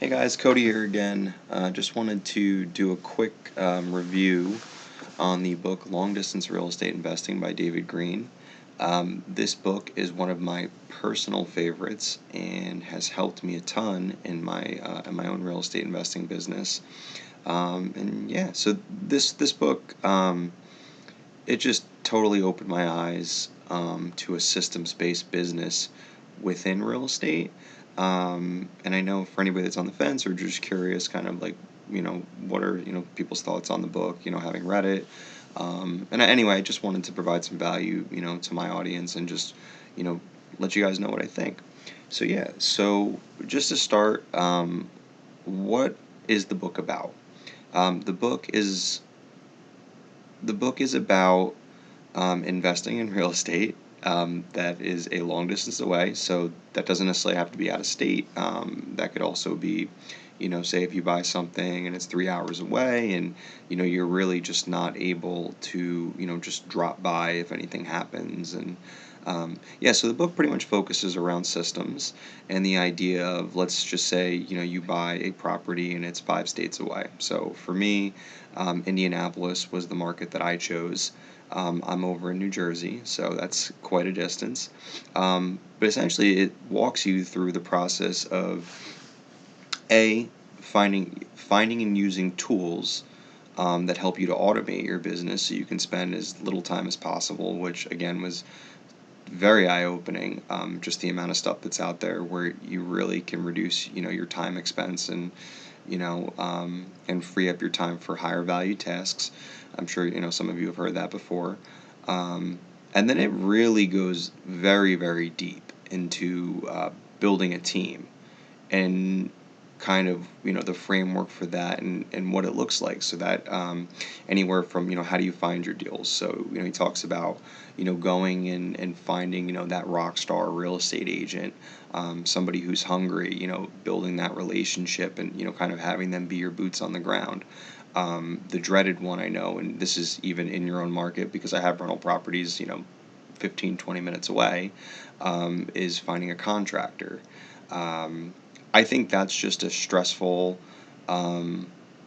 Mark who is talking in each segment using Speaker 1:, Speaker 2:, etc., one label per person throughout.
Speaker 1: Hey guys, Cody here again. Just wanted to do a quick review on the book Long Distance Real Estate Investing by David Greene. This book is one of my personal favorites and has helped me a ton in my own real estate investing business. So this book it just totally opened my eyes to a systems-based business within real estate. And I know for anybody that's on the fence or just curious, kind of like, what are, people's thoughts on the book, having read it. Anyway, I just wanted to provide some value, to my audience and just, let you guys know what I think. So just to start, what is the book about? The book is about investing in real estate that is a long distance away. So that doesn't necessarily have to be out of state. That could also be, say if you buy something and it's 3 hours away and, you're really just not able to, just drop by if anything happens. So the book pretty much focuses around systems and the idea of, let's just say, you buy a property and it's 5 states away. So for me, Indianapolis was the market that I chose. I'm over in New Jersey, so that's quite a distance. But essentially, it walks you through the process of finding and using tools that help you to automate your business so you can spend as little time as possible, which again was very eye-opening. Just the amount of stuff that's out there where you really can reduce, your time expense and and free up your time for higher value tasks. I'm sure some of you have heard that before. And then it really goes very, very deep into building a team and kind of the framework for that and what it looks like, so that anywhere from how do you find your deals. So he talks about going and finding that rock star real estate agent, somebody who's hungry, building that relationship and kind of having them be your boots on the ground. The dreaded one, I know, and this is even in your own market because I have rental properties 15-20 minutes away, is finding a contractor. I think that's just a stressful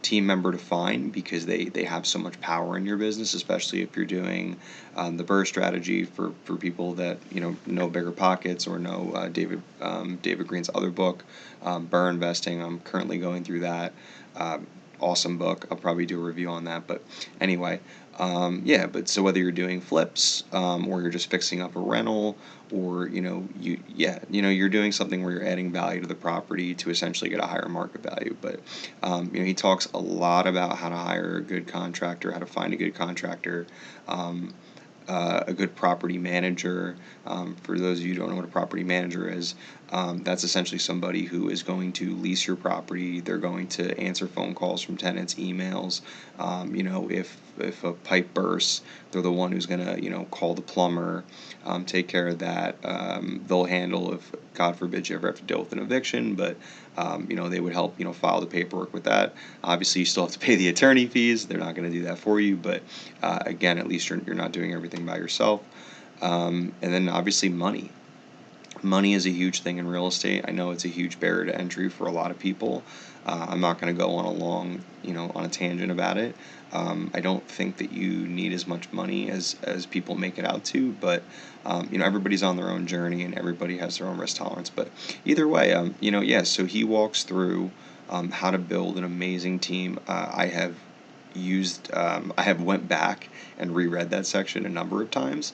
Speaker 1: team member to find because they have so much power in your business, especially if you're doing the BRRRR strategy for people that know BiggerPockets or know David Greene's other book, BRRRR Investing. I'm currently going through that. Awesome book. I'll probably do a review on that. But anyway, but so whether you're doing flips, or you're just fixing up a rental, or you're doing something where you're adding value to the property to essentially get a higher market value. But he talks a lot about how to hire a good contractor, how to find a good contractor, a good property manager. For those of you who don't know what a property manager is, that's essentially somebody who is going to lease your property. They're going to answer phone calls from tenants, emails. If a pipe bursts, they're the one who's going to call the plumber, take care of that. They'll handle if God forbid you ever have to deal with an eviction, but they would help file the paperwork with that. Obviously, you still have to pay the attorney fees. They're not going to do that for you, but again, at least you're not doing everything by yourself. And then obviously money. Money is a huge thing in real estate. I know it's a huge barrier to entry for a lot of people. I'm not going to go on a long, on a tangent about it. I don't think that you need as much money as people make it out to, but everybody's on their own journey and everybody has their own risk tolerance. But either way, so he walks through how to build an amazing team. I have went back and reread that section a number of times,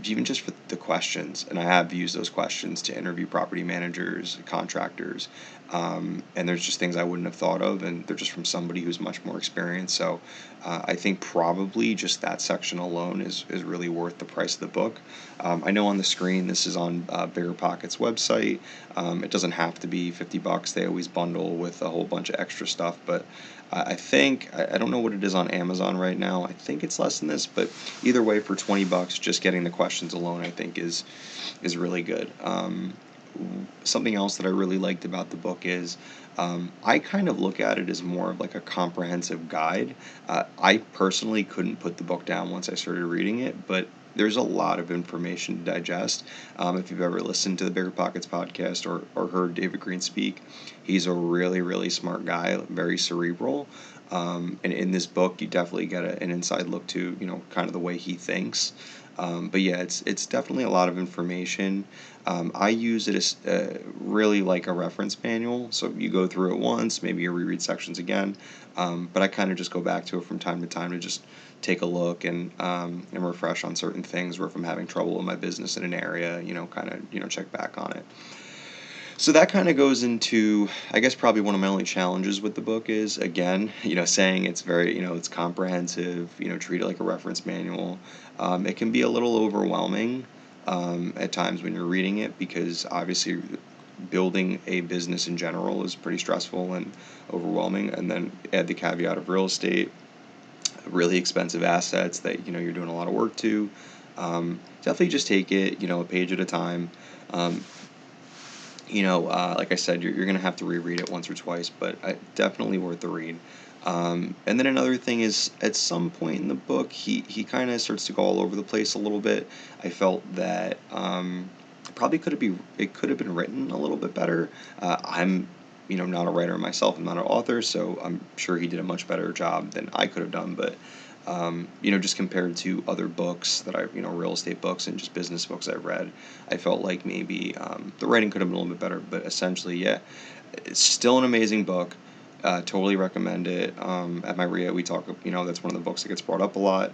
Speaker 1: even just for the questions, and I have used those questions to interview property managers, contractors, and there's just things I wouldn't have thought of, and they're just from somebody who's much more experienced. So I think probably just that section alone is really worth the price of the book. I know on the screen this is on BiggerPockets website. It doesn't have to be $50. They always bundle with a whole bunch of extra stuff, but I think I don't know what it is on Amazon right now. I think it's less than this, but either way, for $20, just getting the questions alone, I think is really good. Something else that I really liked about the book is I kind of look at it as more of like a comprehensive guide. I personally couldn't put the book down once I started reading it, but there's a lot of information to digest. If you've ever listened to the BiggerPockets podcast or heard David Greene speak, he's a really, really smart guy, very cerebral. And in this book, you definitely get an inside look to, kind of the way he thinks. But yeah, it's definitely a lot of information. I use it as really like a reference manual. So you go through it once, maybe you reread sections again. But I kind of just go back to it from time to time to just take a look and refresh on certain things, or if I'm having trouble in my business in an area, kind of check back on it. So that kind of goes into, I guess, probably one of my only challenges with the book is, again, saying it's very, it's comprehensive, treat it like a reference manual. It can be a little overwhelming at times when you're reading it, because obviously building a business in general is pretty stressful and overwhelming. And then add the caveat of real estate, really expensive assets that, you're doing a lot of work to. Definitely just take it, a page at a time. Like I said, you're going to have to reread it once or twice, but definitely worth the read. And then another thing is, at some point in the book, he kind of starts to go all over the place a little bit. I felt that it could have been written a little bit better. I'm not a writer myself. I'm not an author, so I'm sure he did a much better job than I could have done. But just compared to other books that real estate books and just business books I've read, I felt like maybe the writing could have been a little bit better. But essentially, yeah, it's still an amazing book. Totally recommend it. At my RIA, we talk, that's one of the books that gets brought up a lot.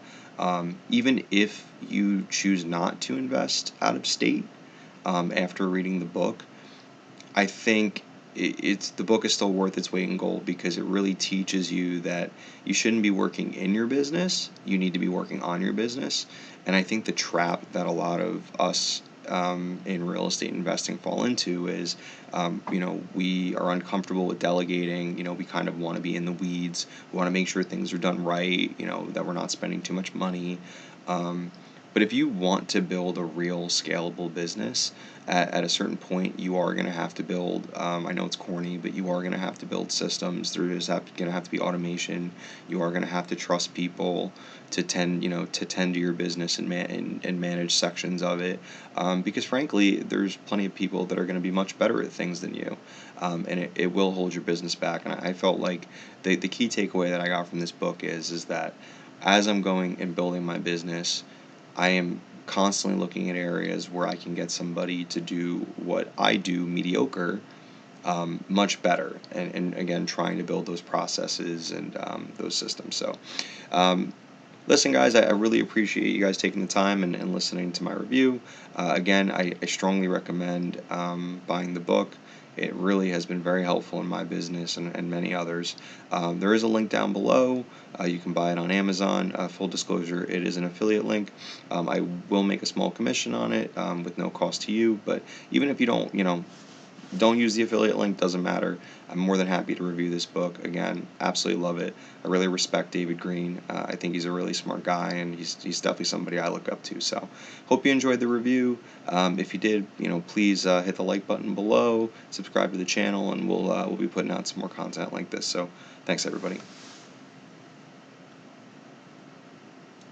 Speaker 1: Even if you choose not to invest out of state after reading the book, I think the book is still worth its weight in gold, because it really teaches you that you shouldn't be working in your business. You need to be working on your business. And I think the trap that a lot of us in real estate investing fall into is, we are uncomfortable with delegating. We kind of want to be in the weeds. We want to make sure things are done right, that we're not spending too much money. But if you want to build a real scalable business, at a certain point, you are going to have to build, I know it's corny, but you are going to have to build systems. There's going to have to be automation. You are going to have to trust people to tend to your business and manage sections of it. Because frankly, there's plenty of people that are going to be much better at things than you. And it will hold your business back. And I felt like the key takeaway that I got from this book is that as I'm going and building my business, I am constantly looking at areas where I can get somebody to do what I do mediocre, much better, and again, trying to build those processes and those systems. So listen, guys, I really appreciate you guys taking the time and listening to my review. Again, I strongly recommend buying the book. It really has been very helpful in my business and many others. There is a link down below. You can buy it on Amazon. Full disclosure, it is an affiliate link. I will make a small commission on it with no cost to you. But even if you don't use the affiliate link, doesn't matter. I'm more than happy to review this book. Again, absolutely love it. I really respect David Greene. I think he's a really smart guy, and he's definitely somebody I look up to. So hope you enjoyed the review. If you did, please hit the like button below, subscribe to the channel, and we'll be putting out some more content like this. So thanks, everybody.